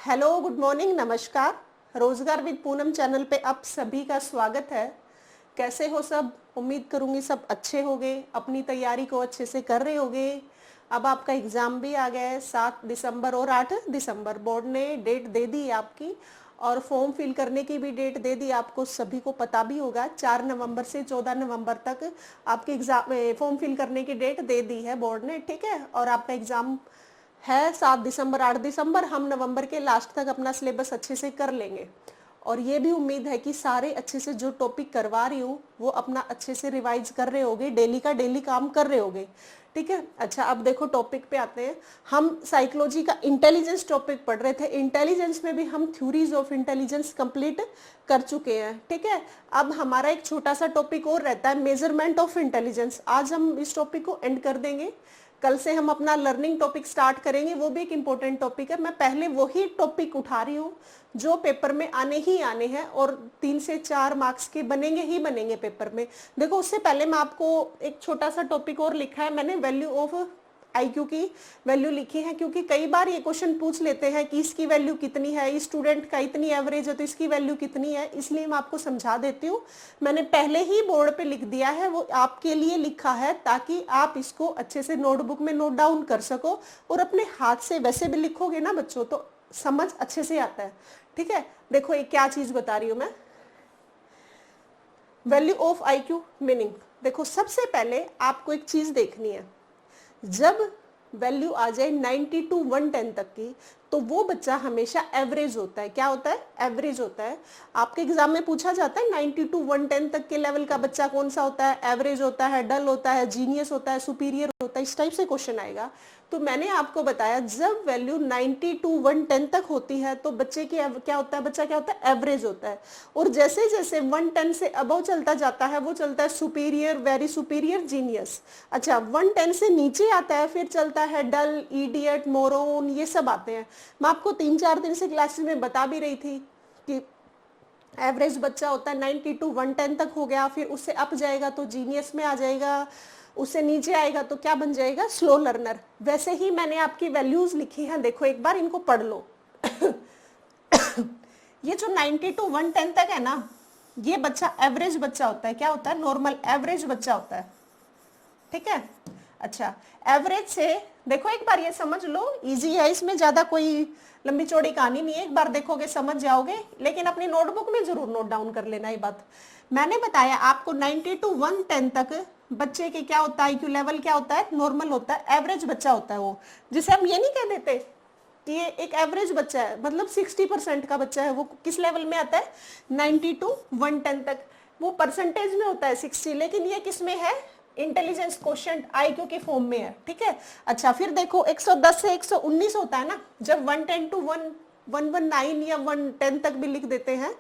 Hello, good morning, नमस्कार। रोजगार with Poonam channel पे आप सभी का स्वागत है। कैसे हो सब? उम्मीद करूंगी सब अच्छे होंगे, अपनी तैयारी को अच्छे से कर रहे होंगे। अब आपका एग्जाम भी आ गया है 7 दिसंबर और 8 दिसंबर। बोर्ड ने डेट दे दी है आपकी, और फॉर्म फिल करने की भी डेट दे दी। आपको सभी को पता भी होगा 4 नवंबर से 14 नवंबर तक आपके एग्जाम फॉर्म फिल करने की डेट दे दी है बोर्ड ने, ठीक है। और आपका एग्जाम है 7 दिसंबर 8 दिसंबर। हम नवंबर के लास्ट तक अपना सिलेबस अच्छे से कर लेंगे, और ये भी उम्मीद है कि सारे अच्छे से जो टॉपिक करवा रही हूँ वो अपना अच्छे से रिवाइज कर रहे होगे, डेली का डेली काम कर रहे होगे, ठीक है। अच्छा, अब देखो टॉपिक पे आते हैं। हम साइकोलॉजी का इंटेलिजेंस टॉपिक पढ़ रहे थे। इंटेलिजेंस में भी हम थ्योरीज ऑफ इंटेलिजेंस कंप्लीट कर चुके हैं, ठीक है। अब हमारा एक छोटा सा टॉपिक और रहता है, मेजरमेंट ऑफ इंटेलिजेंस। आज हम इस टॉपिक को एंड कर देंगे। कल से हम अपना लर्निंग टॉपिक स्टार्ट करेंगे, वो भी एक इम्पोर्टेंट टॉपिक है। मैं पहले वही टॉपिक उठा रही हूँ जो पेपर में आने ही आने हैं, और 3 से 4 मार्क्स के बनेंगे ही बनेंगे पेपर में। देखो, उससे पहले मैं आपको एक छोटा सा टॉपिक और लिखा है मैंने, वैल्यू ऑफ आईक्यू की वैल्यू लिखी है, क्योंकि कई बार ये क्वेश्चन पूछ लेते हैं कि इसकी वैल्यू कितनी है, इस स्टूडेंट का इतनी एवरेज है तो इसकी वैल्यू कितनी है। इसलिए मैं आपको समझा देती हूँ। मैंने पहले ही बोर्ड पे लिख दिया है, वो आपके लिए लिखा है ताकि आप इसको अच्छे से नोटबुक में नोट डाउन कर सको, और अपने हाथ से वैसे भी लिखोगे ना बच्चों तो समझ अच्छे से आता है, ठीक है। देखो ये क्या चीज बता रही हूँ मैं, वैल्यू ऑफ आईक्यू मीनिंग। देखो, सबसे पहले आपको एक चीज देखनी है, जब वैल्यू आ जाए 90 टू 110 तक की, तो वो बच्चा हमेशा एवरेज होता है। क्या होता है? एवरेज होता है। आपके एग्जाम में पूछा जाता है 90 टू 110 तक के लेवल का बच्चा कौन सा होता है? एवरेज होता है, डल होता है, जीनियस होता है, सुपीरियर होता है, इस टाइप से क्वेश्चन आएगा। तो मैंने आपको बताया जब वैल्यू 90 टू 110 तक होती है तो बच्चे की क्या होता है? बच्चा क्या होता है? एवरेज होता है। और जैसे जैसे 110 से अबव चलता जाता है वो चलता है सुपीरियर, वेरी सुपीरियर, जीनियस। अच्छा, 110 से नीचे आता है फिर चलता है डल, इडियट, मोरोन, ये सब आते हैं। मैं आपको 3-4 दिन से क्लासेस में बता भी रही थी कि एवरेज बच्चा होता है 90 टू 110 तक हो गया, फिर उससे अप जाएगा तो जीनियस में आ जाएगा, उससे नीचे आएगा तो क्या बन जाएगा? Slow learner. वैसे ही मैंने आपकी वैल्यूज लिखी हैं, देखो एक बार इनको पढ़ लो। ये जो 90 टू 110 तक है ना, ये बच्चा एवरेज बच्चा होता है। क्या होता है? नॉर्मल एवरेज बच्चा होता है, ठीक है। अच्छा, एवरेज से देखो एक बार ये समझ लो, इजी है, इसमें ज्यादा कोई लंबी चौड़ी कहानी नहीं है। एक बार देखोगे समझ जाओगे, लेकिन अपनी नोटबुक में जरूर नोट डाउन कर लेना ये बात। मैंने बताया आपको 90 टू 110 तक बच्चे के क्या होता है? आईक्यू लेवल क्या होता है? नॉर्मल होता है, एवरेज बच्चा होता है वो। जिसे हम ये नहीं कह देते कि ये एक एवरेज बच्चा है, मतलब 60% का बच्चा है, वो किस लेवल में आता है? 90 टू 110 तक। वो परसेंटेज में होता है 60, लेकिन ये किस में है? इंटेलिजेंस क्वोशिएंट आईक्यू के फॉर्म में है, ठीक है। अच्छा, फिर देखो 110 से 119 होता है ना, जब 110 टू 119 या 110 तक भी लिख देते हैं।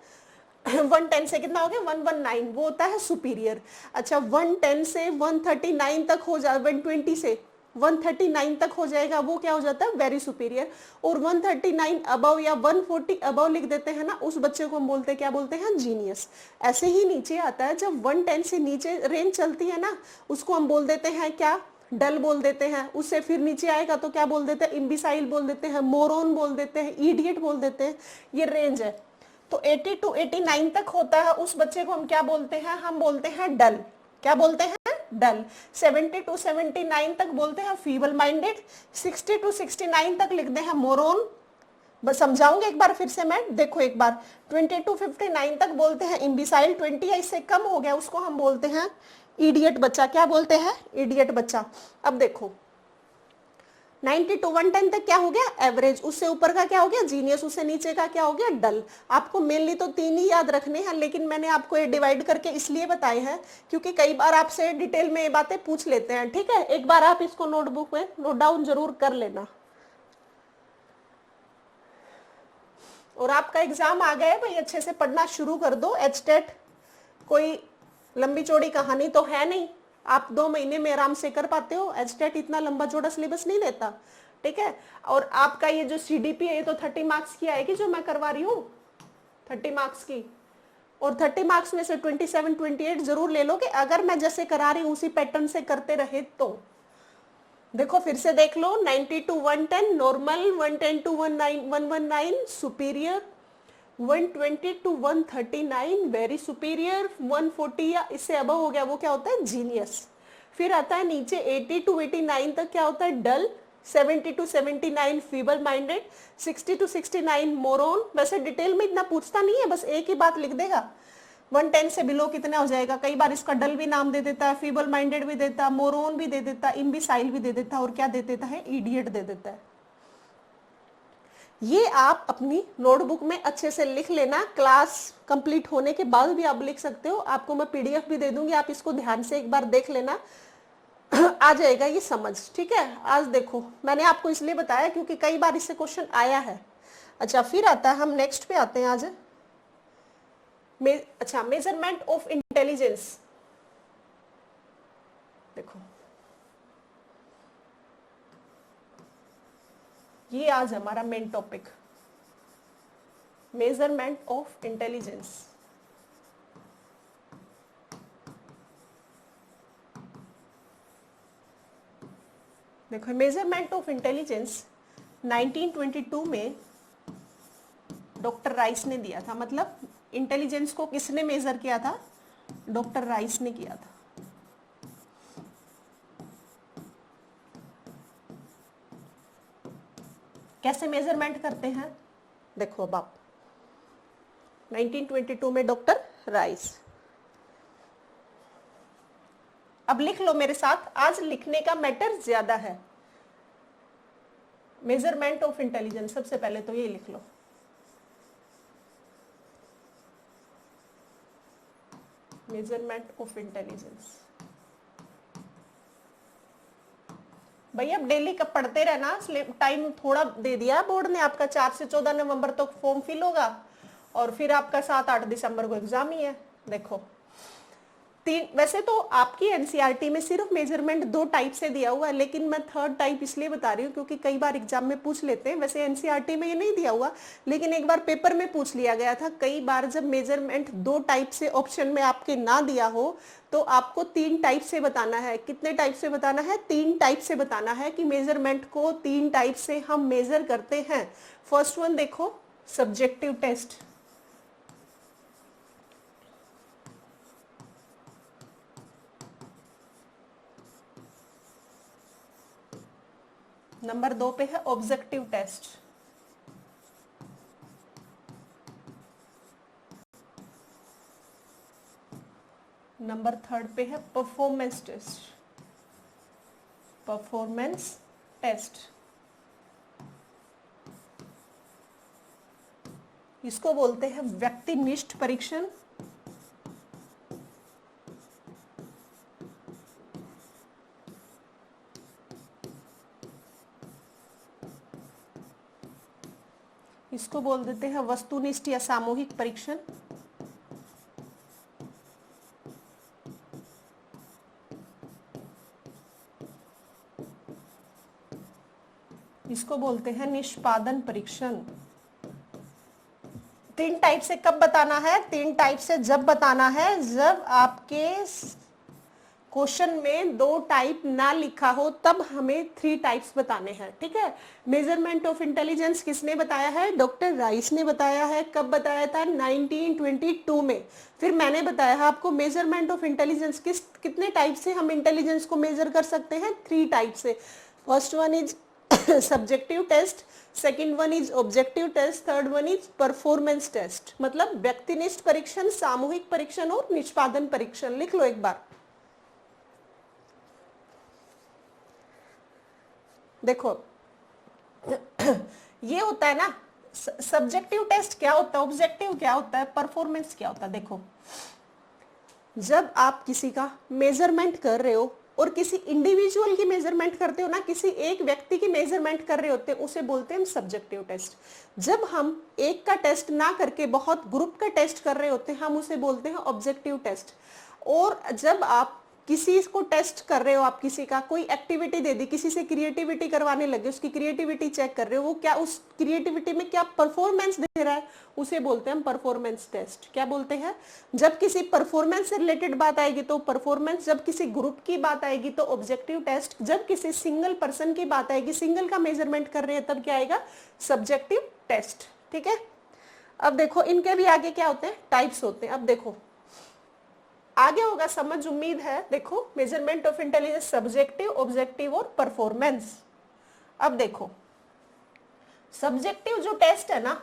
110 से कितना हो गया? 119, वो होता है सुपीरियर। अच्छा, 110 से 139 तक हो जाए, 120 से 139 तक हो जाएगा, वो क्या हो जाता है? Very superior. और 139 अबव या 140 अबव लिख देते हैं ना, उस बच्चे को हम बोलते हैं, क्या बोलते हैं? जीनियस। ऐसे ही नीचे आता है, जब 110 से नीचे रेंज चलती है ना, उसको हम बोल देते हैं क्या? डल बोल देते हैं। उससे फिर नीचे आएगा तो क्या बोल देते हैं? इम्बिसाइल बोल देते हैं, मोरोन बोल देते हैं, इडियट बोल देते हैं। ये रेंज है। तो 80 टू 89 तक होता है, उस बच्चे को हम क्या बोलते हैं? हम बोलते हैं डल। क्या बोलते हैं? डल। 70 टू 79 तक बोलते हैं फीबल माइंडेड। 60 टू 69 तक लिखते हैं मोरोन। बस समझाऊंगे एक बार फिर से मैं, देखो एक बार। 20 टू 59 तक बोलते हैं इम्बिसाइल। 20 या इससे कम हो गया उसको हम बोलते हैं इडियट बच्चा। क्या बोलते हैं? इडियट बच्चा। अब देखो 90 टू 110 तक क्या हो गया? एवरेज। उससे ऊपर का क्या हो गया? जीनियस। उससे नीचे का क्या हो गया? डल। आपको मेनली तो 3 ही याद रखने हैं, लेकिन मैंने आपको ये डिवाइड करके इसलिए बताए हैं क्योंकि कई बार आपसे डिटेल में ये बातें पूछ लेते हैं, ठीक है। एक बार आप इसको नोटबुक में नोट डाउन जरूर कर लेना। और आपका एग्जाम आ गया है भाई, अच्छे से पढ़ना शुरू कर दो। एचटेट कोई लंबी चौड़ी कहानी तो है नहीं, आप 2 महीने में आराम से कर पाते हो। एचटेट इतना लंबा चौड़ा सिलेबस नहीं लेता, ठीक है। और आपका ये जो सीडीपी है ये तो 30 मार्क्स की आएगी जो मैं करवा रही हूँ, 30 मार्क्स की। और 30 मार्क्स में से 27-28 जरूर ले लोगे अगर मैं जैसे करा रही हूँ उसी पैटर्न से करते रहे तो। देखो फिर से देख लो, 90 to 110 normal, 110 to 119 superior, 120 to 139 very superior, 140 या इससे अबव हो गया वो क्या होता है, जीनियस। फिर आता है नीचे 80 to 89 तक क्या होता है, डल, 70 to 79 feeble minded, 60 to 69 moron. वैसे डिटेल में इतना पूछता नहीं है, बस एक ही बात लिख देगा। 110 से बिलो कितना हो जाएगा, कई बार इसका डल भी नाम दे देता है, फीबल माइंडेड भी देता है, मोरोन भी दे देता है, इम्बिसाइल भी दे देता है, और क्या दे देता है, इडियट दे देता है। ये आप अपनी नोटबुक में अच्छे से लिख लेना, क्लास कंप्लीट होने के बाद भी आप लिख सकते हो, आपको मैं पीडीएफ भी दे दूंगी, आप इसको ध्यान से एक बार देख लेना, आ जाएगा ये समझ। ठीक है, आज देखो मैंने आपको इसलिए बताया क्योंकि कई बार इससे क्वेश्चन आया है। अच्छा फिर आता है, हम नेक्स्ट पे आते हैं आज। अच्छा, मेजरमेंट ऑफ इंटेलिजेंस। देखो ये आज हमारा main topic, measurement of intelligence. देखो मेजरमेंट ऑफ इंटेलिजेंस 1922 में डॉक्टर राइस ने दिया था। मतलब इंटेलिजेंस को किसने मेजर किया था, डॉक्टर राइस ने किया था। कैसे मेजरमेंट करते हैं, देखो अब आप, 1922 में डॉक्टर राइस। अब लिख लो मेरे साथ, आज लिखने का मैटर ज्यादा है। मेजरमेंट ऑफ इंटेलिजेंस, सबसे पहले तो ये लिख लो, मेजरमेंट ऑफ इंटेलिजेंस। भाई अब डेली का पढ़ते रहना, टाइम थोड़ा दे दिया बोर्ड ने आपका, 4 से 14 नवंबर तक तो फॉर्म फिल होगा और फिर आपका 7-8 दिसंबर को एग्जाम ही है। देखो वैसे तो आपकी एनसीईआरटी में सिर्फ मेजरमेंट 2 टाइप से दिया हुआ है, लेकिन मैं 3rd टाइप इसलिए बता रही हूँ क्योंकि कई बार एग्जाम में पूछ लेते हैं। वैसे एनसीईआरटी में ये नहीं दिया हुआ, लेकिन एक बार पेपर में पूछ लिया गया था। कई बार जब मेजरमेंट 2 टाइप से ऑप्शन में आपके ना दिया हो तो आपको 3 टाइप से बताना है। कितने टाइप से बताना है, 3 टाइप से बताना है कि मेजरमेंट को 3 टाइप से हम मेजर करते हैं। फर्स्ट वन देखो, सब्जेक्टिव टेस्ट। नंबर 2 पे है ऑब्जेक्टिव टेस्ट। नंबर 3 पे है परफॉर्मेंस टेस्ट। परफॉर्मेंस टेस्ट, इसको बोलते हैं व्यक्तिनिष्ठ परीक्षण। इसको बोल देते हैं वस्तुनिष्ठ या सामूहिक परीक्षण। इसको बोलते हैं निष्पादन परीक्षण। 3 टाइप से कब बताना है, 3 टाइप से जब बताना है जब आपके क्वेश्चन में 2 टाइप ना लिखा हो, तब हमें 3 टाइप्स बताने हैं। ठीक है, मेजरमेंट ऑफ इंटेलिजेंस किसने बताया है, डॉक्टर राइस ने बताया है। कब बताया था, 1922 में। फिर मैंने बताया है आपको मेजरमेंट ऑफ इंटेलिजेंस कितने टाइप से हम इंटेलिजेंस को मेजर कर सकते हैं, 3 टाइप से। First one is subjective test, second one is objective test, third one is performance test. मतलब व्यक्तिनिष्ठ परीक्षण, सामूहिक परीक्षण और निष्पादन परीक्षण। लिख लो एक बार। देखो ये होता है ना, सब्जेक्टिव टेस्ट क्या होता है, ऑब्जेक्टिव क्या होता है, परफॉर्मेंस क्या होता है। देखो जब आप किसी का मेजरमेंट कर रहे हो और किसी इंडिविजुअल की मेजरमेंट करते हो ना, किसी एक व्यक्ति की मेजरमेंट कर रहे होते हैं, उसे बोलते हैं हम सब्जेक्टिव टेस्ट। जब हम एक का टेस्ट ना करके बहुत ग्रुप का टेस्ट कर रहे होते हैं, हम उसे बोलते हैं ऑब्जेक्टिव टेस्ट। और जब आप किसी को टेस्ट कर रहे हो आप, किसी का कोई एक्टिविटी दे दी, किसी से क्रिएटिविटी करवाने लगे, उसकी क्रिएटिविटी चेक कर रहे हो, वो क्या उस क्रिएटिविटी में क्या परफॉर्मेंस दे रहा है, उसे बोलते हैं हम परफॉर्मेंस टेस्ट। क्या बोलते हैं? जब किसी परफॉर्मेंस से रिलेटेड बात आएगी तो परफॉर्मेंस, जब किसी ग्रुप की बात आएगी तो ऑब्जेक्टिव टेस्ट, जब किसी सिंगल पर्सन की बात आएगी, सिंगल का मेजरमेंट कर रहे हैं, तब क्या आएगा? Subjective test. ठीक है, अब देखो इनके भी आगे क्या होते हैं? टाइप्स होते हैं। अब देखो आगे होगा समझ, उम्मीद है। देखो measurement of intelligence, subjective, objective और परफॉर्मेंस। अब देखो सब्जेक्टिव जो टेस्ट है ना,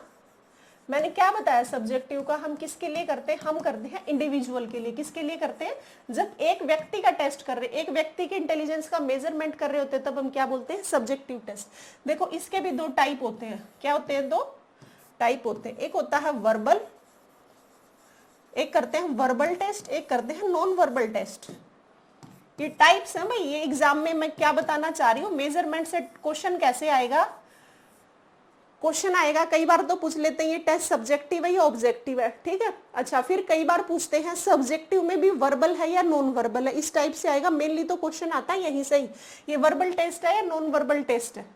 मैंने क्या बताया? सब्जेक्टिव का हम किसके लिए करते हैं? हम करते हैं इंडिविजुअल के लिए। किसके लिए करते हैं? जब एक व्यक्ति का टेस्ट कर रहे हैं, एक व्यक्ति के इंटेलिजेंस का मेजरमेंट कर रहे होते हैं, तब हम क्या बोलते हैं? Subjective test. देखो इसके भी दो टाइप होते हैं। क्या होते हैं? दो टाइप होते हैं। एक होता है वर्बल, एक करते हैं वर्बल टेस्ट, एक करते हैं नॉन वर्बल टेस्ट। ये टाइप्स हैं भाई। ये एग्जाम में मैं क्या बताना चाह रही हूँ, मेजरमेंट से क्वेश्चन कैसे आएगा, क्वेश्चन आएगा। कई बार तो पूछ लेते हैं ये टेस्ट सब्जेक्टिव है या ऑब्जेक्टिव है, ठीक है। अच्छा, फिर कई बार पूछते हैं सब्जेक्टिव में भी वर्बल है या नॉन वर्बल है, इस टाइप से आएगा। मेनली तो क्वेश्चन आता है यहीं से ही, ये वर्बल टेस्ट है या नॉन वर्बल टेस्ट है।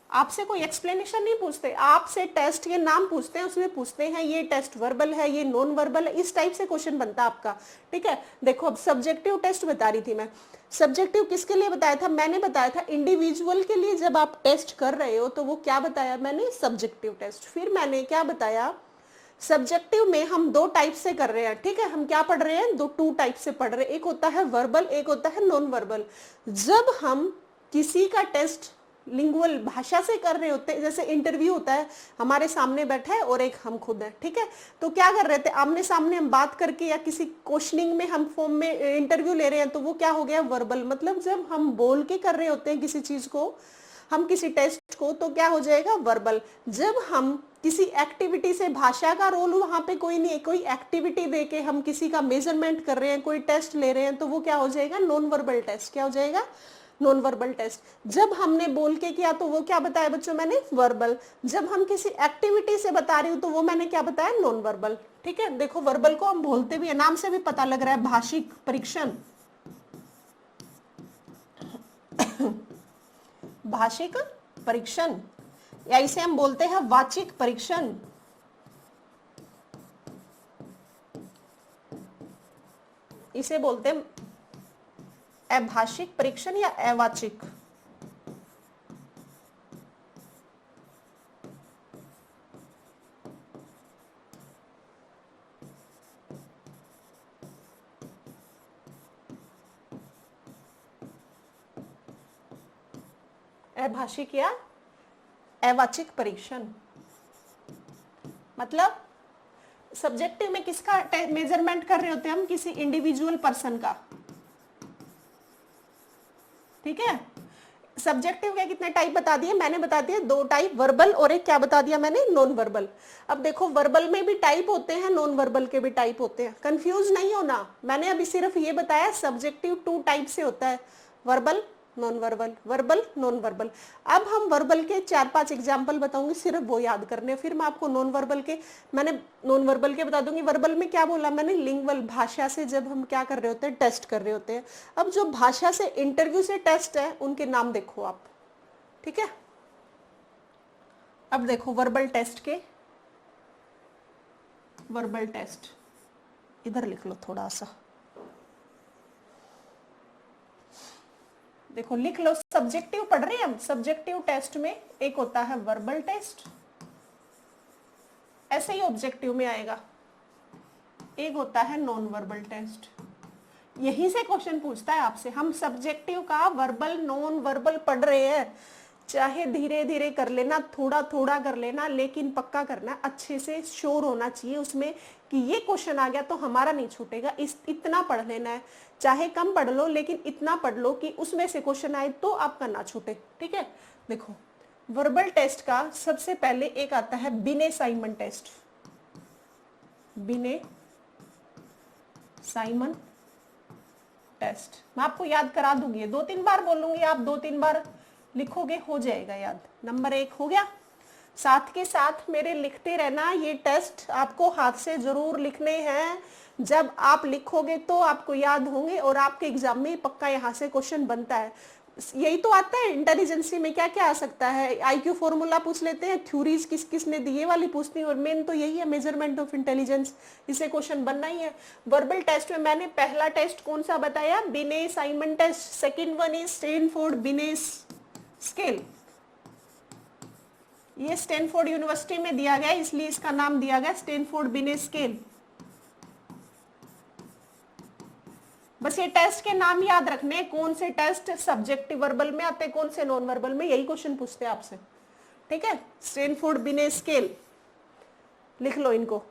आपसे कोई एक्सप्लेनेशन नहीं पूछते, आपसे टेस्ट के नाम पूछते हैं, उसमें पूछते हैं ये टेस्ट वर्बल है, ये नॉन वर्बल है, इस टाइप से क्वेश्चन बनता है आपका। ठीक है, देखो अब सब्जेक्टिव टेस्ट बता रही थी मैं। सब्जेक्टिव किसके लिए बताया था? मैंने बताया था इंडिविजुअल के लिए जब आप टेस्ट कर रहे हो तो वो क्या बताया मैंने? Subjective test. फिर मैंने क्या बताया? सब्जेक्टिव में हम दो टाइप से कर रहे हैं। ठीक है, हम क्या पढ़ रहे हैं? टू टाइप से पढ़ रहे हैं। एक होता है वर्बल, एक होता है नॉन वर्बल। जब हम किसी का टेस्ट लिंगुअल भाषा से कर रहे होते हैं, जैसे इंटरव्यू होता है, हमारे सामने बैठा है और एक हम खुद है, ठीक है, तो क्या कर रहे थे? आमने सामने हम बात करके या किसी क्वेश्चनिंग में हम फॉर्म में इंटरव्यू ले रहे हैं, तो वो क्या हो गया? वर्बल। मतलब जब हम बोल के कर रहे होते हैं किसी चीज को, हम किसी टेस्ट को, तो क्या हो जाएगा? वर्बल। जब हम किसी एक्टिविटी से, भाषा का रोल वहां पे कोई नहीं है, कोई एक्टिविटी दे के हम किसी का मेजरमेंट कर रहे हैं, कोई टेस्ट ले रहे हैं, तो वो क्या हो जाएगा? Non verbal test. क्या हो जाएगा? Non verbal test. जब हमने बोल के किया तो वो क्या बताया बच्चों मैंने? वर्बल। जब हम किसी एक्टिविटी से बता रही हूँ तो वो मैंने क्या बताया? Non verbal. ठीक है, देखो वर्बल को हम बोलते भी है, नाम से भी पता लग रहा है, भाषिक परीक्षण। भाषिक परीक्षण, या इसे हम बोलते हैं वाचिक परीक्षण। इसे बोलते हैं अभाषिक परीक्षण या अवाचिक। अभाषिक या अवाचिक परीक्षण। मतलब सब्जेक्टिव में किसका मेजरमेंट कर रहे होते हैं हम? किसी इंडिविजुअल पर्सन का। ठीक है, सब्जेक्टिव के कितने टाइप बता दिए मैंने? बता दिए दो टाइप, वर्बल और एक क्या बता दिया मैंने? Non verbal. अब देखो वर्बल में भी टाइप होते हैं, नॉन वर्बल के भी टाइप होते हैं, कंफ्यूज नहीं होना। मैंने अभी सिर्फ ये बताया सब्जेक्टिव टू टाइप से होता है, verbal non verbal, verbal non verbal. अब हम वर्बल के 4-5 एग्जाम्पल बताऊंगी, सिर्फ वो याद करने, फिर मैं आपको नॉन वर्बल के, मैंने नॉन वर्बल के बता दूंगी। वर्बल में क्या बोला मैंने? लिंगुअल, भाषा से जब हम क्या कर रहे होते हैं? टेस्ट कर रहे होते हैं। अब जो भाषा से, इंटरव्यू से टेस्ट है, उनके नाम देखो आप। ठीक है, अब देखो वर्बल टेस्ट के, वर्बल टेस्ट इधर लिख लो थोड़ा सा, देखो लिख लो। सब्जेक्टिव पढ़ रहे हैं हम। सब्जेक्टिव टेस्ट में एक होता है वर्बल टेस्ट, ऐसे ही ऑब्जेक्टिव में आएगा, एक होता है नॉन वर्बल टेस्ट। यहीं से क्वेश्चन पूछता है आपसे। हम सब्जेक्टिव का वर्बल नॉन वर्बल पढ़ रहे हैं, चाहे धीरे धीरे कर लेना, थोड़ा थोड़ा कर लेना, लेकिन पक्का करना, अच्छे से श्योर होना चाहिए उसमें कि ये क्वेश्चन आ गया तो हमारा नहीं छूटेगा। इतना पढ़ लेना है, चाहे कम पढ़ लो लेकिन इतना पढ़ लो कि उसमें से क्वेश्चन आए तो आपका ना छूटे। ठीक है, देखो वर्बल टेस्ट का सबसे पहले एक आता है बिने साइमन टेस्ट। बिने साइमन टेस्ट मैं आपको याद करा दूंगी, 2-3 बार बोलूंगी, आप 2-3 बार लिखोगे, हो जाएगा याद। नंबर 1 हो गया। साथ के साथ मेरे लिखते रहना, ये टेस्ट आपको हाथ से जरूर लिखने हैं। जब आप लिखोगे तो आपको याद होंगे और आपके एग्जाम में पक्का यहाँ से क्वेश्चन बनता है। यही तो आता है इंटेलिजेंसी में, क्या क्या आ सकता है, आईक्यू फॉर्मूला पूछ लेते हैं, थ्योरीज किस किस ने दी, ये वाली पूछती है, और मेन तो यही है मेजरमेंट ऑफ इंटेलिजेंस, इसे क्वेश्चन बनना ही है। वर्बल टेस्ट में मैंने पहला टेस्ट कौन सा बताया, Binet Simon test, second one is Stanford Binet scale. ये स्टैनफोर्ड यूनिवर्सिटी में दिया गया इसलिए इसका नाम दिया गया स्टैनफोर्ड बिने स्केल। बस ये टेस्ट के नाम याद रखने, कौन से टेस्ट सब्जेक्टिव वर्बल में आते हैं, कौन से नॉन वर्बल में, यही क्वेश्चन पूछते हैं आपसे, ठीक है। स्टैनफोर्ड बिने स्केल लिख लो इनको।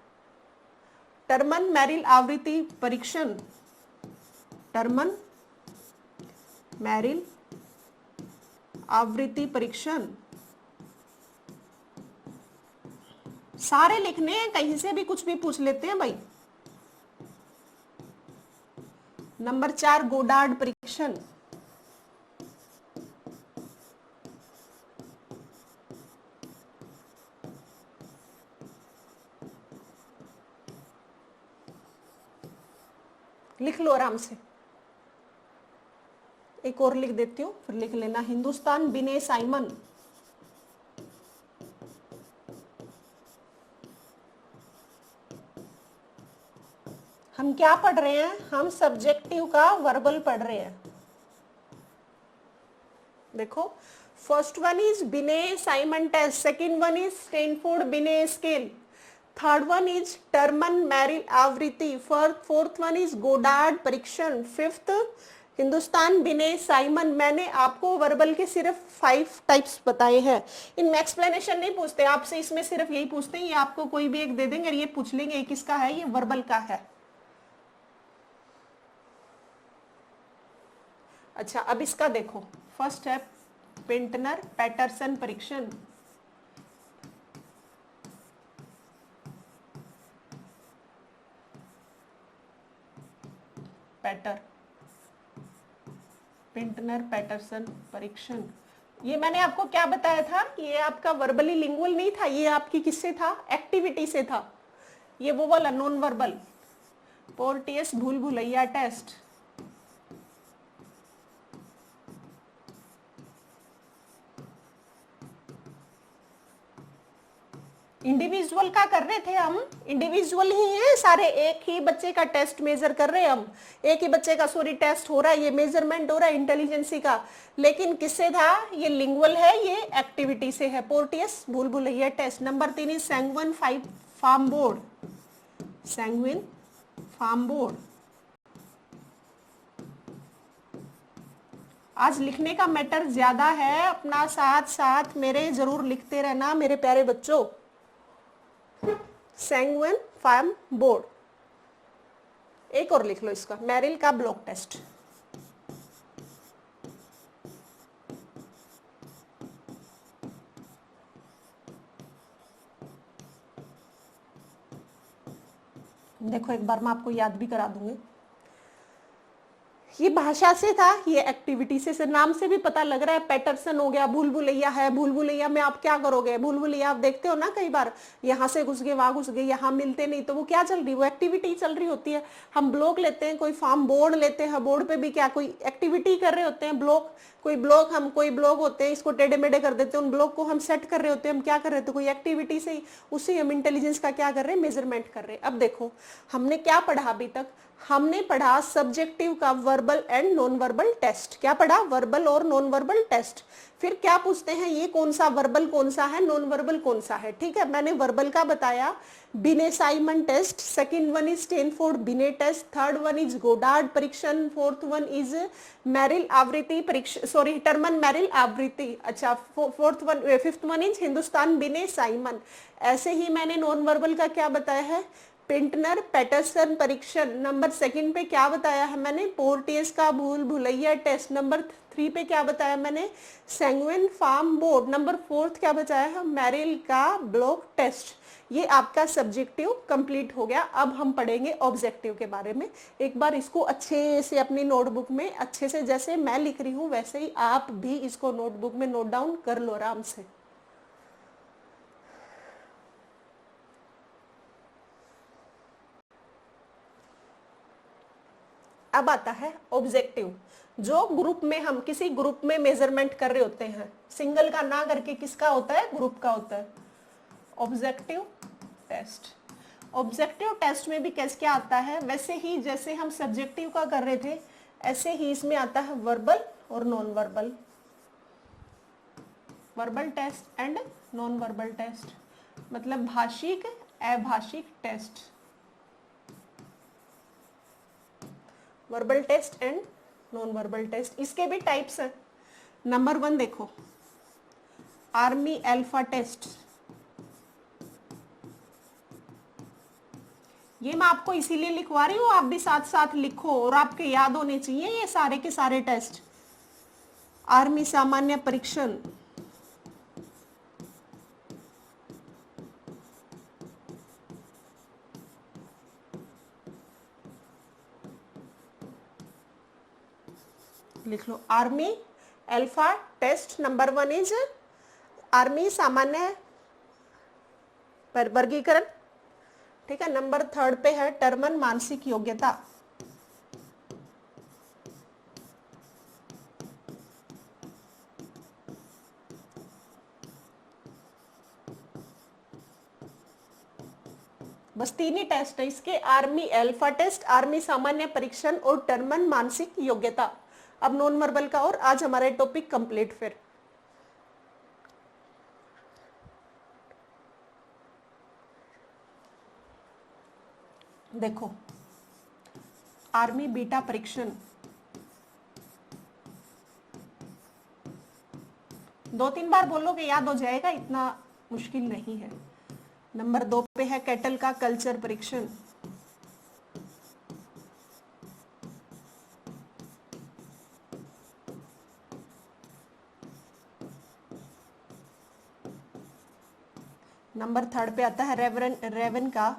टर्मन मैरिल आवृत्ति परीक्षण, टर्मन मैरिल आवृत्ति परीक्षण, सारे लिखने हैं, कहीं से भी कुछ भी पूछ लेते हैं भाई। नंबर 4 गोडार्ड परीक्षण, लिख लो आराम से। एक और लिख देती हूँ फिर लिख लेना। हिंदुस्तान बिने साइमन, हम क्या पढ़ रहे हैं, हम सब्जेक्टिव का वर्बल पढ़ रहे हैं। देखो first one is Binet Simon test, second one is Stanford Binet scale, third one is Terman Merrill आवृत्ति, फोर्थ वन इज गोडार्ड परीक्षण, फिफ्थ हिंदुस्तान बिने साइमन। मैंने आपको वर्बल के सिर्फ 5 टाइप्स बताए हैं। इनमें एक्सप्लेनेशन नहीं पूछते आपसे, इसमें सिर्फ यही पूछते हैं, ये आपको कोई भी एक दे देंगे और ये पूछ लेंगे ये किसका है, ये वर्बल का है। अच्छा अब इसका देखो, फर्स्ट है पेंटनर पैटरसन परीक्षण, पेंटनर पैटरसन परीक्षण। ये मैंने आपको क्या बताया था, ये आपका वर्बली लिंगुअल नहीं था, ये आपकी किससे था, एक्टिविटी से था। ये वो वाला नॉन वर्बल पोर्टियस भूल भुलैया टेस्ट, इंडिविजुअल का कर रहे थे हम, इंडिविजुअल ही है सारे, एक ही बच्चे का टेस्ट मेजर कर रहे हैं हम, एक ही बच्चे का सॉरी टेस्ट हो रहा है, ये मेजरमेंट हो रहा है इंटेलिजेंसी का। लेकिन किससे था, ये लिंगुअल है, ये एक्टिविटी से है, पोर्टियस भूल भुलैया test. Number 3 is Seguin form board, Seguin form board. आज लिखने का मैटर ज्यादा है, अपना साथ साथ मेरे जरूर लिखते रहना मेरे प्यारे बच्चों। सैंगविन फार्म बोर्ड, एक और लिख लो इसका, मैरिल का ब्लॉक टेस्ट। देखो एक बार मैं आपको याद भी करा दूंगी, ये भाषा से था, ये एक्टिविटी से नाम से भी पता लग रहा है। पैटरसन हो गया, भूल भुलैया है, भूल भुलैया में आप क्या करोगे, भूल भुलैया आप देखते हो ना कई बार, यहाँ से घुस गए वहां घुस गए, यहाँ मिलते नहीं, तो वो क्या चल रही, वो एक्टिविटी चल रही होती है। हम ब्लॉक लेते हैं, कोई फार्म बोर्ड लेते हैं, बोर्ड पे भी क्या कोई एक्टिविटी कर रहे होते हैं, ब्लॉक कोई ब्लॉक होते हैं, इसको टेढ़े मेढ़े कर देते हैं, उन ब्लॉक को हम सेट कर रहे होते हैं, हम क्या कर रहे थे, कोई एक्टिविटी से ही, उससे हम इंटेलिजेंस का क्या कर रहे हैं, मेजरमेंट कर रहे हैं। अब देखो हमने क्या पढ़ा अभी तक, हमने पढ़ा सब्जेक्टिव का verbal and non verbal test. क्या पढ़ा, वर्बल और नॉन वर्बल टेस्ट। फिर क्या पूछते हैं, ये कौन सा वर्बल कौन सा है, नॉन वर्बल कौन सा है, ठीक है। मैंने वर्बल का बताया Binet Simon test, second one is Stanford Binet test, third one is Goddard परीक्षण, फोर्थ वन इज मैरिल आवृत्ति परीक्षण, सॉरी टर्मन मैरिल आवृत्ति। अच्छा fifth one is Hindustan Binet Simon. ऐसे ही मैंने नॉन वर्बल का क्या बताया है, पेंटनर पैटरसन परीक्षण। नंबर 2 पे क्या बताया है मैंने, पोर्टियस का भूल भुलैया टेस्ट। नंबर 3 पे क्या बताया मैंने, सैंगविन फार्म बोर्ड। नंबर 4 क्या बताया है, मैरिल का ब्लॉक टेस्ट। ये आपका सब्जेक्टिव कंप्लीट हो गया। अब हम पढ़ेंगे ऑब्जेक्टिव के बारे में। एक बार इसको अच्छे से अपनी नोटबुक में अच्छे से, जैसे मैं लिख रही हूँ वैसे ही आप भी इसको नोटबुक में नोट डाउन कर लो आराम से। अब आता है ऑब्जेक्टिव, जो ग्रुप में हम किसी ग्रुप में मेजरमेंट कर रहे होते हैं, सिंगल का ना करके किसका होता है, ग्रुप का होता है ऑब्जेक्टिव टेस्ट। ऑब्जेक्टिव टेस्ट में भी कैसे क्या आता है, वैसे ही जैसे हम सब्जेक्टिव का कर रहे थे ऐसे ही इसमें आता है वर्बल और non verbal, verbal test and non verbal test, मतलब भाषिक अभाषिक test, verbal test and non verbal test. इसके भी टाइप्स हैं। नंबर 1 देखो, आर्मी अल्फा टेस्ट, ये मैं आपको इसीलिए लिखवा रही हूँ, आप भी साथ साथ लिखो और आपके याद होने चाहिए ये सारे के सारे टेस्ट। आर्मी सामान्य परीक्षण, लिख लो army alpha test. Number 1 is army सामान्य वर्गीकरण, ठीक है। नंबर 3 पे है टर्मन मानसिक योग्यता, बस 3 ही टेस्ट है इसके, आर्मी अल्फा टेस्ट, आर्मी सामान्य परीक्षण और टर्मन मानसिक योग्यता। अब नॉन वर्बल का, और आज हमारा टॉपिक कंप्लीट। फिर देखो आर्मी बीटा परीक्षण, 2-3 बार बोलोगे याद हो जाएगा, इतना मुश्किल नहीं है। नंबर 2 पे है कैटल का कल्चर परीक्षण, नंबर 3 पे आता है रेवन का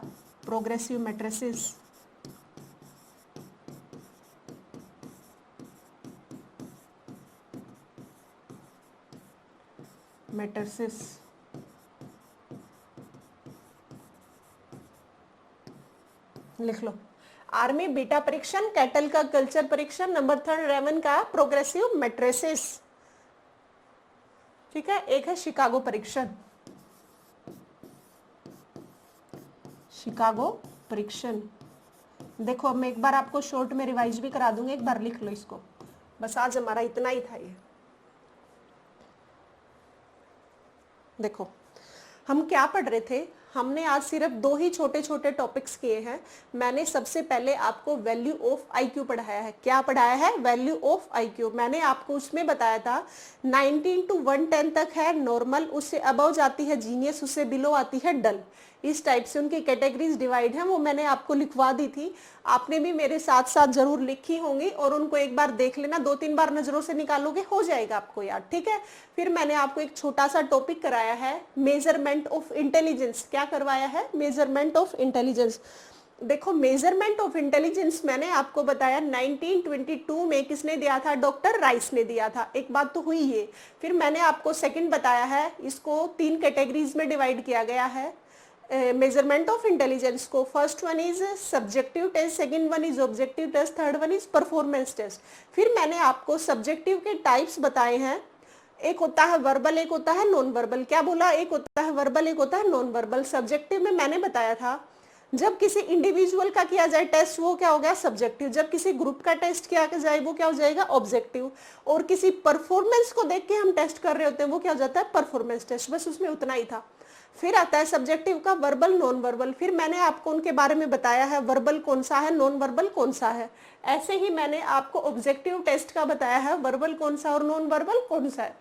प्रोग्रेसिव मैट्रिसेस, लिख लो आर्मी बीटा परीक्षण, कैटल का कल्चर परीक्षण, नंबर 3 रेवन का प्रोग्रेसिव मैट्रिसेस, ठीक है। एक है शिकागो परीक्षण, शिकागो परीक्षण। देखो अब मैं एक बार आपको शॉर्ट में रिवाइज भी करा दूंगी, एक बार लिख लो इसको, बस आज हमारा इतना ही था ये। देखो हम क्या पढ़ रहे थे, हमने आज सिर्फ 2 ही छोटे छोटे टॉपिक्स किए हैं। मैंने सबसे पहले आपको वैल्यू ऑफ आईक्यू पढ़ाया है। क्या पढ़ाया है? Value of IQ. मैंने आपको उसमें बताया था 19 to 110 तक है नॉर्मल, उससे अबव जाती है जीनियस, उससे बिलो आती है डल। इस टाइप से उनकी कैटेगरीज डिवाइड है, वो मैंने आपको लिखवा दी थी। आपने भी मेरे साथ साथ जरूर लिखी होंगी और उनको एक बार देख लेना, 2-3 बार नजरों से निकालोगे हो जाएगा आपको याद, ठीक है। फिर मैंने आपको एक छोटा सा टॉपिक कराया है मेजरमेंट ऑफ इंटेलिजेंस। क्या करवाया है? Measurement of intelligence. देखो मेजरमेंट ऑफ इंटेलिजेंस मैंने आपको बताया 1922 में किसने दिया था? डॉक्टर राइस ने दिया था। एक बात तो हुई ये। फिर मैंने आपको सेकंड बताया है, इसको 3 कैटेगरीज में डिवाइड किया गया है मेजरमेंट ऑफ इंटेलिजेंस को। First one is subjective test, second one is objective test, third one is performance test. फिर मैंने आपको सब्जेक्टिव के टाइप्स बताए हैं, एक होता है वर्बल, एक होता है नॉन वर्बल। क्या बोला? एक होता है वर्बल, एक होता है नॉन वर्बल। सब्जेक्टिव में मैंने बताया था जब किसी इंडिविजुअल का किया जाए टेस्ट वो क्या हो गया? सब्जेक्टिव। जब किसी ग्रुप का टेस्ट किया जाए वो क्या हो जाएगा? ऑब्जेक्टिव। और किसी परफॉर्मेंस को देख के हम टेस्ट कर रहे होते हैं वो क्या हो जाता है? Performance test. बस उसमें उतना ही था। फिर आता है सब्जेक्टिव का वर्बल, नॉन वर्बल। फिर मैंने आपको उनके बारे में बताया है, वर्बल कौन सा है, नॉन वर्बल कौन सा है। ऐसे ही मैंने आपको ऑब्जेक्टिव टेस्ट का बताया है, वर्बल कौन सा और नॉन वर्बल कौन सा है।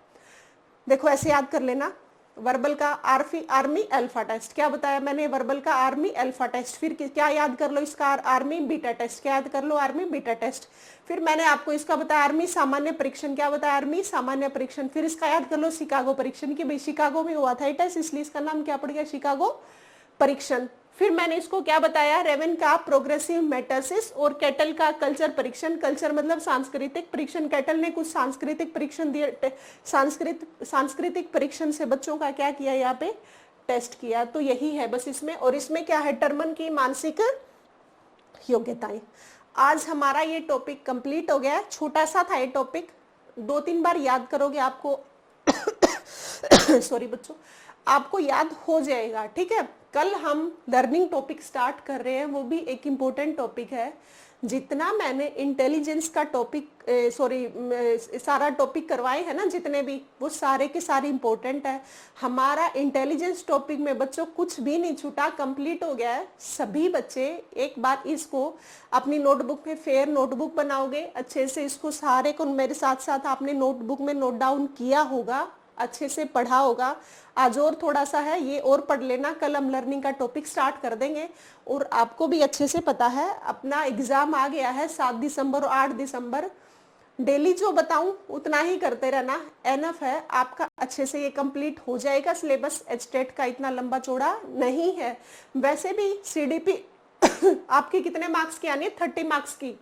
देखो ऐसे याद कर लेना, वर्बल का आर्मी अल्फा टेस्ट। क्या बताया मैंने? वर्बल का आर्मी अल्फा टेस्ट। फिर क्या याद कर लो? इसका आर्मी बीटा टेस्ट। क्या याद कर लो? Army beta test. फिर मैंने आपको इसका बताया आर्मी सामान्य परीक्षण। क्या बताया? आर्मी सामान्य परीक्षण। फिर इसका याद कर लो शिकागो परीक्षण, की भाई शिकागो में हुआ था ये टेस्ट, इसलिए इसका नाम क्या पड़ गया? शिकागो परीक्षण। फिर मैंने इसको क्या बताया? रेवन का प्रोग्रेसिव मेटासिस और कैटल का कल्चर परीक्षण। कल्चर मतलब सांस्कृतिक परीक्षण। कैटल ने कुछ सांस्कृतिक परीक्षण दिए, सांस्कृतिक परीक्षण से बच्चों का क्या किया? यहाँ पे टेस्ट किया। तो यही है बस इसमें। और इसमें क्या है? टर्मन की मानसिक योग्यताएं। आज हमारा ये टॉपिक कंप्लीट हो गया है। छोटा सा था ये टॉपिक, 2-3 बार याद करोगे आपको सॉरी बच्चों, आपको याद हो जाएगा। ठीक है, कल हम लर्निंग टॉपिक स्टार्ट कर रहे हैं, वो भी एक इम्पोर्टेंट टॉपिक है। जितना मैंने इंटेलिजेंस का टॉपिक सारा टॉपिक करवाए हैं ना, जितने भी, वो सारे के सारे इंपॉर्टेंट है। हमारा इंटेलिजेंस टॉपिक में बच्चों कुछ भी नहीं छूटा, कंप्लीट हो गया है। सभी बच्चे एक बार इसको अपनी नोटबुक में फेयर नोटबुक बनाओगे अच्छे से, इसको सारे को मेरे साथ साथ आपने नोटबुक में नोट डाउन किया होगा, अच्छे से पढ़ा होगा। आज और थोड़ा सा है, ये और पढ़ लेना, कल हम लर्निंग का टॉपिक स्टार्ट कर देंगे। और आपको भी अच्छे से पता है अपना एग्जाम आ गया है 7 दिसंबर और 8 दिसंबर। डेली जो बताऊं उतना ही करते रहना, एनफ है आपका। अच्छे से ये कंप्लीट हो जाएगा सिलेबस, एचटेट का इतना लंबा चौड़ा नहीं है। वैसे भी सीडीपी आपकी कितने मार्क्स की आनी है? 30 मार्क्स की।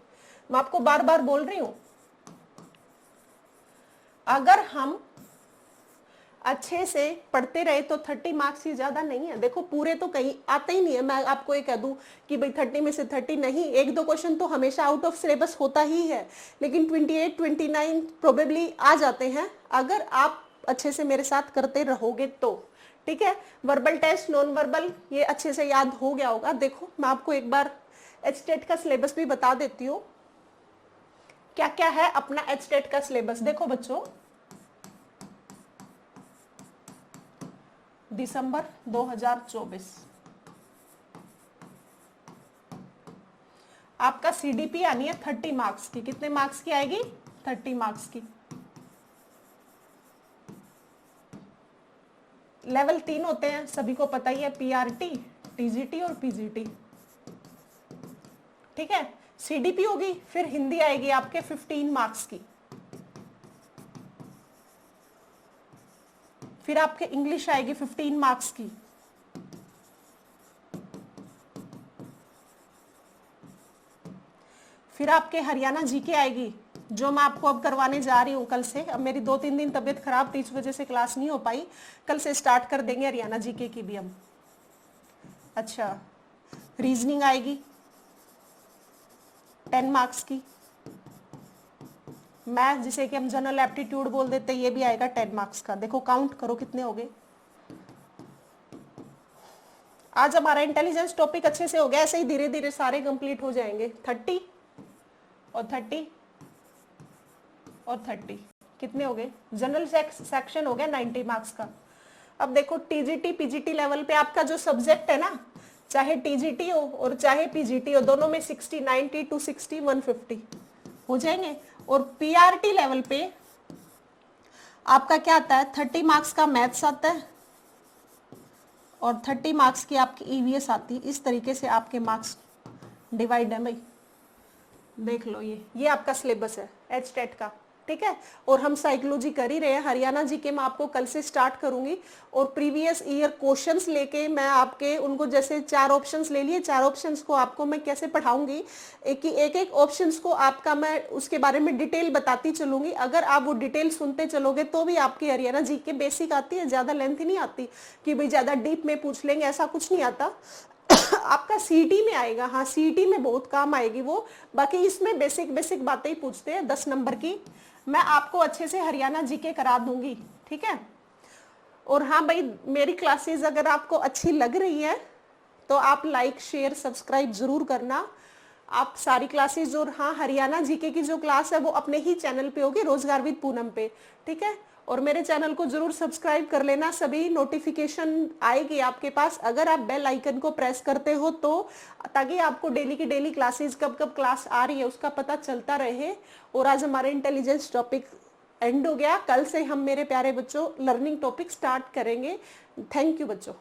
मैं आपको बार बार बोल रही हूं, अगर हम अच्छे से पढ़ते रहे तो 30 मार्क्स ही ज्यादा नहीं है। देखो पूरे तो कहीं आते ही नहीं है, मैं आपको ये कह दूं कि भाई 30 में से 30 नहीं, 1-2 क्वेश्चन तो हमेशा आउट ऑफ सिलेबस होता ही है, लेकिन 28-29 प्रोबेबली आ जाते हैं अगर आप अच्छे से मेरे साथ करते रहोगे तो। ठीक है, वर्बल टेस्ट, नॉन वर्बल, ये अच्छे से याद हो गया होगा। देखो मैं आपको एक बार एचटेट का सिलेबस भी बता देती हूँ, क्या क्या है अपना एचटेट का सिलेबस। देखो बच्चों, दिसंबर 2024 आपका सीडीपी आनी है 30 मार्क्स की। कितने मार्क्स की आएगी? 30 मार्क्स की। लेवल 3 होते हैं, सभी को पता ही है, पीआरटी, टीजीटी और पीजीटी। ठीक है, सीडीपी होगी, फिर हिंदी आएगी आपके 15 मार्क्स की, फिर आपके इंग्लिश आएगी 15 मार्क्स की, फिर आपके हरियाणा जीके आएगी, जो मैं आपको अब करवाने जा रही हूँ कल से। अब मेरी 2-3 दिन तबीयत खराब थी, इस वजह से क्लास नहीं हो पाई, कल से स्टार्ट कर देंगे हरियाणा जीके की भी हम। अच्छा, रीजनिंग आएगी 10 मार्क्स की, मैथ जिसे कि हम जनरल एप्टीट्यूड बोल देते हैं, ये भी आएगा 10 मार्क्स का। देखो काउंट करो कितने हो गए। आज हमारा इंटेलिजेंस टॉपिक अच्छे से हो गया, ऐसे ही धीरे धीरे सारे कंप्लीट हो जाएंगे। 30 और 30 और 30 कितने हो गए? जनरल सेक्शन हो गया 90 मार्क्स का। अब देखो टीजीटी पीजीटी लेवल पे आपका जो सब्जेक्ट है ना, चाहे टीजीटी हो और चाहे पीजीटी हो, दोनों में 60, 90 to 60, 150 हो जाएंगे। और पीआरटी लेवल पे आपका क्या आता है? 30 मार्क्स का मैथ्स आता है और 30 मार्क्स की आपकी ईवीएस आती है। इस तरीके से आपके मार्क्स डिवाइड है भाई, देख लो। ये आपका सिलेबस है एचटेट का। ठीक है, और हम साइकोलॉजी कर ही रहे हैं। हरियाणा जीके मैं आपको कल से स्टार्ट करूंगी और प्रीवियस ईयर क्वेश्चंस लेके मैं आपके उनको, जैसे 4 ऑप्शंस ले लिए, 4 ऑप्शंस को आपको मैं कैसे पढ़ाऊंगी, एक ऑप्शंस को आपका मैं उसके बारे में डिटेल बताती चलूंगी। अगर आप वो डिटेल सुनते चलोगे तो भी आपकी हरियाणा जीके बेसिक आती है, ज्यादा लेंथ नहीं आती कि भाई ज्यादा डीप में पूछ लेंगे, ऐसा कुछ नहीं आता। आपका सीटी में आएगा, हाँ सीटी में बहुत काम आएगी वो, बाकी इसमें बेसिक बेसिक बातें ही पूछते हैं 10 नंबर की। मैं आपको अच्छे से हरियाणा जीके करा दूंगी। ठीक है, और हाँ भाई, मेरी क्लासेस अगर आपको अच्छी लग रही है तो आप लाइक शेयर सब्सक्राइब जरूर करना। आप सारी क्लासेस, और हाँ हरियाणा जीके की जो क्लास है वो अपने ही चैनल पे होगी, रोजगार विद पूनम पे। ठीक है, और मेरे चैनल को जरूर सब्सक्राइब कर लेना, सभी नोटिफिकेशन आएगी आपके पास अगर आप बेल आइकन को प्रेस करते हो तो, ताकि आपको डेली की डेली क्लासेस कब कब क्लास आ रही है उसका पता चलता रहे। और आज हमारे इंटेलिजेंस टॉपिक एंड हो गया, कल से हम मेरे प्यारे बच्चों लर्निंग टॉपिक स्टार्ट करेंगे। थैंक यू बच्चों।